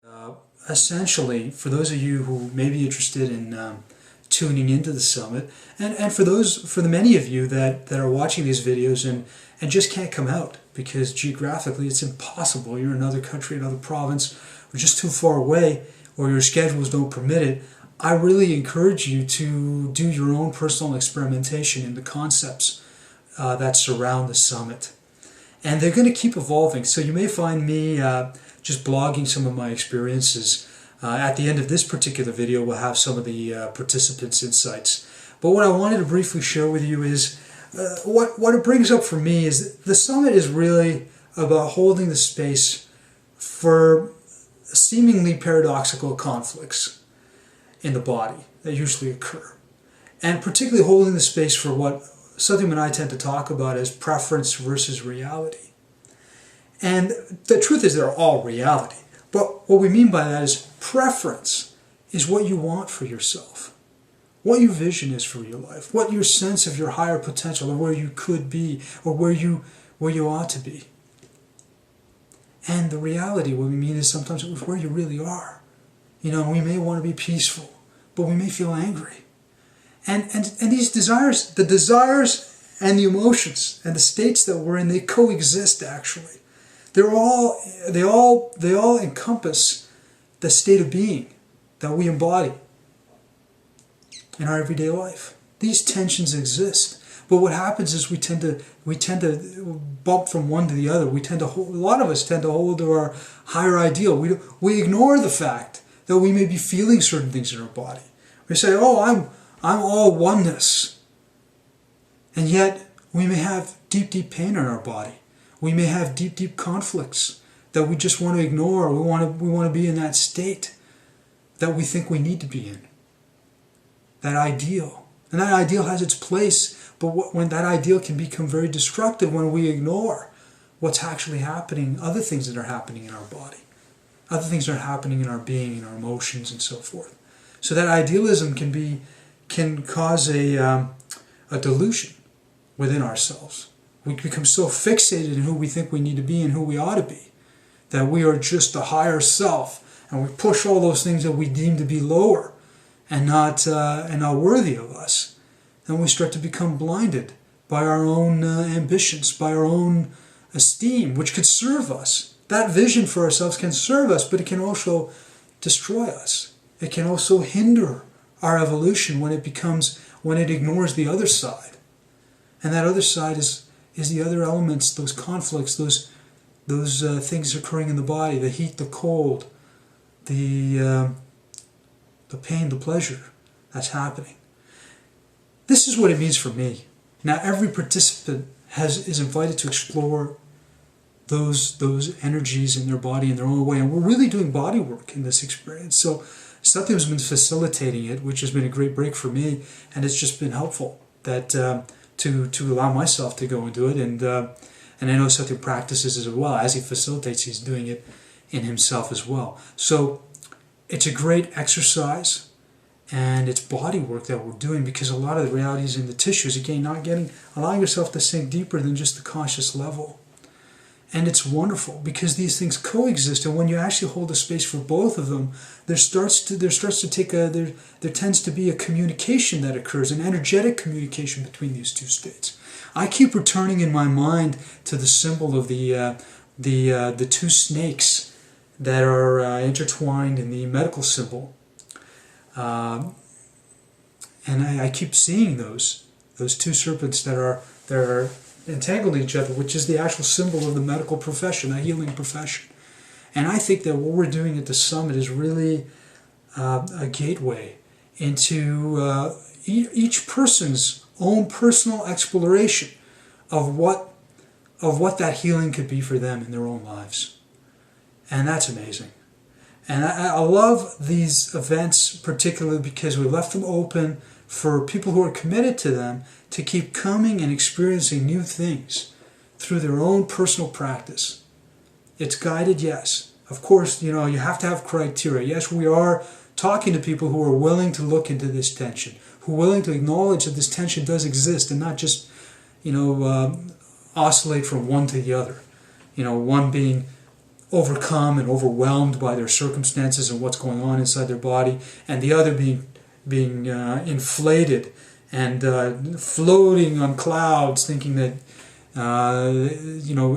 Uh, Essentially, for those of you who may be interested in tuning into the summit, and for the many of you that are watching these videos and just can't come out because geographically it's impossible. You're in another country, another province, or just too far away, or your schedules don't permit it. I really encourage you to do your own personal experimentation in the concepts that surround the summit. And they're going to keep evolving. So you may find me just blogging some of my experiences. At the end of this particular video, we'll have some of the participants' insights. But what I wanted to briefly share with you is what it brings up for me is the summit is really about holding the space for seemingly paradoxical conflicts in the body that usually occur. And particularly holding the space for what Satyam and I tend to talk about as preference versus reality. And the truth is they're all reality. But what we mean by that is preference is what you want for yourself, what your vision is for your life, what your sense of your higher potential, or where you could be, or where you ought to be. And the reality, what we mean is sometimes where you really are. You know, we may want to be peaceful, but we may feel angry. And these desires, the desires and the emotions and the states that we're in, they coexist actually. They all encompass the state of being that we embody in our everyday life. These tensions exist, but what happens is we tend to bump from one to the other. A lot of us tend to hold to our higher ideal. We ignore the fact that we may be feeling certain things in our body. We say, "Oh, I'm all oneness," and yet we may have deep pain in our body. We may have deep conflicts that we just want to ignore. We want to be in that state that we think we need to be in. That ideal. And that ideal has its place, but when that ideal can become very destructive when we ignore what's actually happening, other things that are happening in our body, other things that are happening in our being, in our emotions, and so forth. So that idealism can cause a delusion within ourselves. We become so fixated in who we think we need to be and who we ought to be, that we are just the higher self, and we push all those things that we deem to be lower and not worthy of us. And we start to become blinded by our own ambitions, by our own esteem, which could serve us. That vision for ourselves can serve us, but it can also destroy us. It can also hinder our evolution when it ignores the other side. And that other side is the other elements, those conflicts, those things occurring in the body, the heat, the cold, the pain, the pleasure that's happening. This is what it means for me. Now every participant is invited to explore those energies in their body in their own way, and we're really doing body work in this experience. So Satyam's been facilitating it, which has been a great break for me, and it's just been helpful that to allow myself to go into it, and I know Satyam practices as well. As he facilitates, he's doing it in himself as well. So it's a great exercise, and it's body work that we're doing, because a lot of the realities in the tissues, again, allowing yourself to sink deeper than just the conscious level. And it's wonderful because these things coexist, and when you actually hold a space for both of them, there tends to be a communication that occurs, an energetic communication between these two states. I keep returning in my mind to the symbol of the two snakes that are intertwined in the medical symbol, and I keep seeing those two serpents that are entangled in each other, which is the actual symbol of the medical profession, the healing profession. And I think that what we're doing at the summit is really a gateway into each person's own personal exploration of what that healing could be for them in their own lives. And that's amazing. And I love these events particularly because we left them open for people who are committed to them to keep coming and experiencing new things through their own personal practice. It's guided, yes. Of course, you have to have criteria. Yes, we are talking to people who are willing to look into this tension, who are willing to acknowledge that this tension does exist and not just, oscillate from one to the other. One being overcome and overwhelmed by their circumstances and what's going on inside their body, and the other being inflated and floating on clouds, thinking that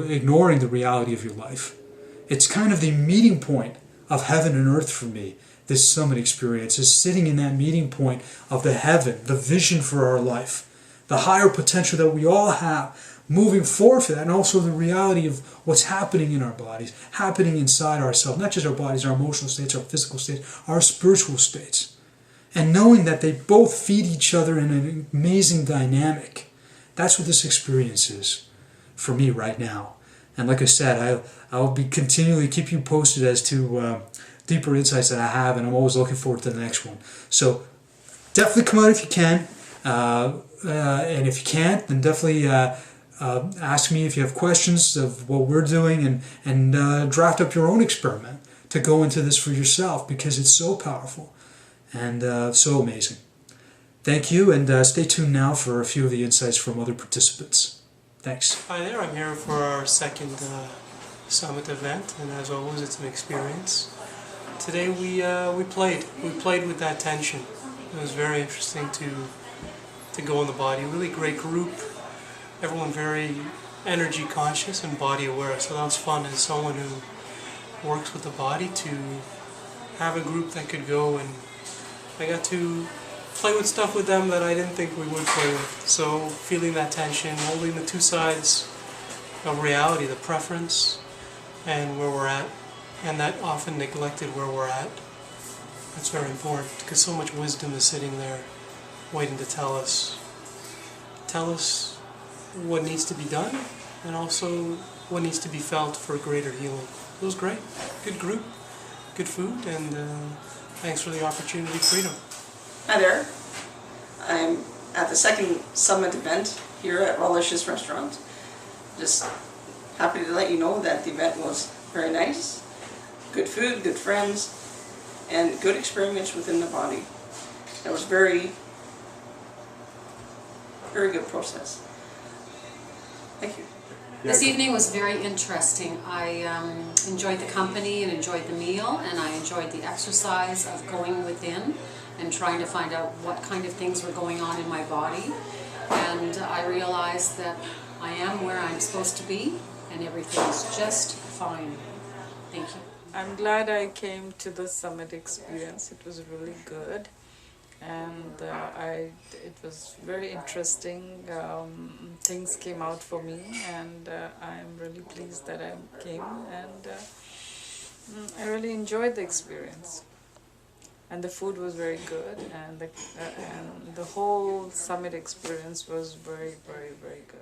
ignoring the reality of your life. It's kind of the meeting point of heaven and earth for me. This summit experience is sitting in that meeting point of the heaven, the vision for our life, the higher potential that we all have, moving forward for that, and also the reality of what's happening in our bodies, happening inside ourselves, not just our bodies, our emotional states, our physical states, our spiritual states. And knowing that they both feed each other in an amazing dynamic. That's what this experience is for me right now. And like I said, I'll be continually keep you posted as to deeper insights that I have, and I'm always looking forward to the next one. So definitely come out if you can. And if you can't, then definitely ask me if you have questions of what we're doing, and draft up your own experiment to go into this for yourself, because it's so powerful and so amazing. Thank you, and stay tuned now for a few of the insights from other participants. Thanks. Hi there, I'm here for our second summit event, and as always it's an experience. Today we played with that tension. It was very interesting to go in the body. Really great group. Everyone very energy conscious and body aware. So that was fun as someone who works with the body to have a group that could go, and I got to play with stuff with them that I didn't think we would play with. So feeling that tension, holding the two sides of reality, the preference and where we're at, and that often neglected where we're at. That's very important, because so much wisdom is sitting there waiting to tell us what needs to be done, and also what needs to be felt for greater healing. It was great. Good group, good food, and thanks for the opportunity, Freedom. Hi there. I'm at the second summit event here at Relicious Restaurant. Just happy to let you know that the event was very nice. Good food, good friends, and good experience within the body. It was very good process. Thank you. This evening was very interesting. I enjoyed the company and enjoyed the meal, and I enjoyed the exercise of going within and trying to find out what kind of things were going on in my body. And I realized that I am where I'm supposed to be, and everything is just fine. Thank you. I'm glad I came to the summit experience. It was really good, and it was very interesting. Things came out for me, and I'm really pleased that I came, and I really enjoyed the experience. And the food was very good, and the whole summit experience was very, very, very good.